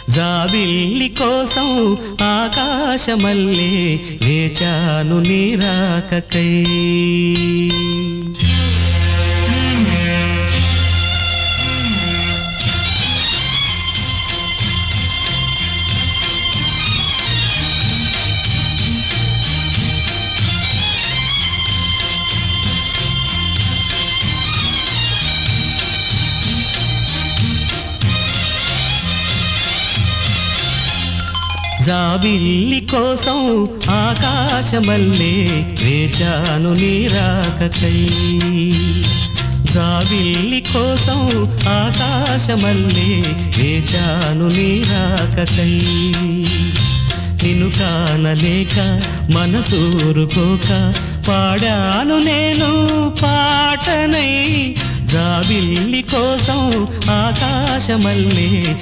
జాబిల్లి కోసం ఆకాశమల్లే వేచాను నీ రాకకై. జాబిల్లి కోసం ఆకాశమల్లే వేచాను నీ రాకకై. జాబిల్లి కోసం ఆకాశమల్లే వేచాను నీ రాకకై. నిన్ను కానలేక మనసూరుకోక పాడాను నేను పాటనై. జాబిల్లి కోసం ఆకాశమల్లే